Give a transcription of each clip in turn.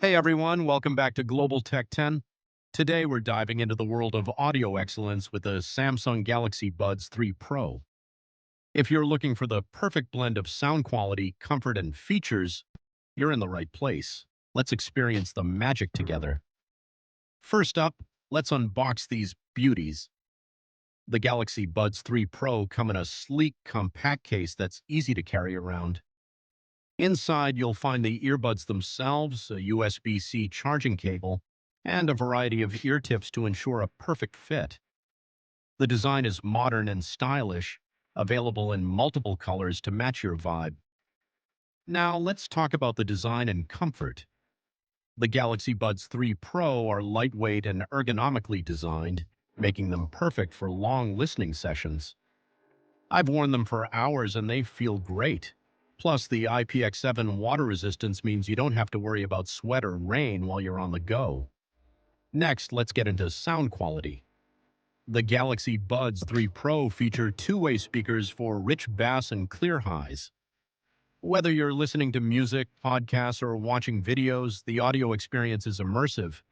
Hey everyone, welcome back to Global Tech 10. Today we're diving into the world of audio excellence with the Samsung Galaxy Buds 3 Pro. If you're looking for the perfect blend of sound quality, comfort, and features, you're in the right place. Let's experience the magic together. First up, let's unbox these beauties. The Galaxy Buds 3 Pro come in a sleek, compact case that's easy to carry around. Inside, you'll find the earbuds themselves, a USB-C charging cable, and a variety of ear tips to ensure a perfect fit. The design is modern and stylish, available in multiple colors to match your vibe. Now, let's talk about the design and comfort. The Galaxy Buds 3 Pro are lightweight and ergonomically designed, making them perfect for long listening sessions. I've worn them for hours and they feel great. Plus, the IPX7 water resistance means you don't have to worry about sweat or rain while you're on the go. Next, let's get into sound quality. The Galaxy Buds 3 Pro feature two-way speakers for rich bass and clear highs. Whether you're listening to music, podcasts, or watching videos, the audio experience is immersive.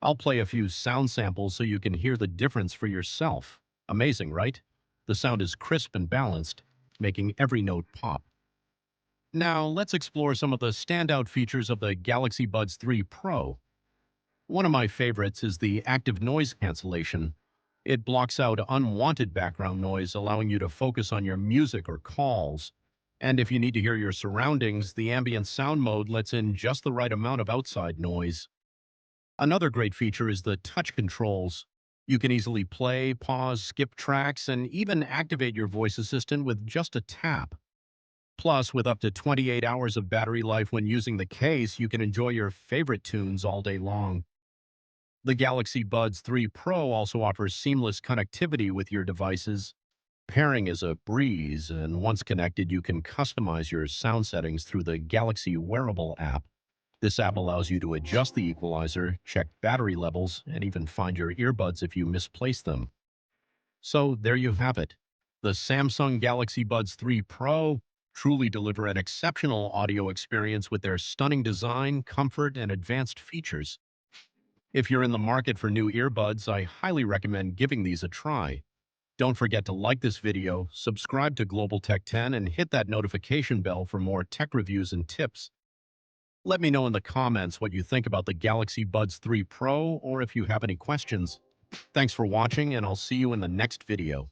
I'll play a few sound samples so you can hear the difference for yourself. Amazing, right? The sound is crisp and balanced, making every note pop. Now, let's explore some of the standout features of the Galaxy Buds 3 Pro. One of my favorites is the active noise cancellation. It blocks out unwanted background noise, allowing you to focus on your music or calls. And if you need to hear your surroundings, the ambient sound mode lets in just the right amount of outside noise. Another great feature is the touch controls. You can easily play, pause, skip tracks, and even activate your voice assistant with just a tap. Plus, with up to 28 hours of battery life when using the case, you can enjoy your favorite tunes all day long. The Galaxy Buds 3 Pro also offers seamless connectivity with your devices. Pairing is a breeze, and once connected, you can customize your sound settings through the Galaxy Wearable app. This app allows you to adjust the equalizer, check battery levels, and even find your earbuds if you misplace them. So there you have it. The Samsung Galaxy Buds 3 Pro truly deliver an exceptional audio experience with their stunning design, comfort, and advanced features. If you're in the market for new earbuds, I highly recommend giving these a try. Don't forget to like this video, subscribe to Global Tech 10, and hit that notification bell for more tech reviews and tips. Let me know in the comments what you think about the Galaxy Buds 3 Pro or if you have any questions. Thanks for watching, and I'll see you in the next video.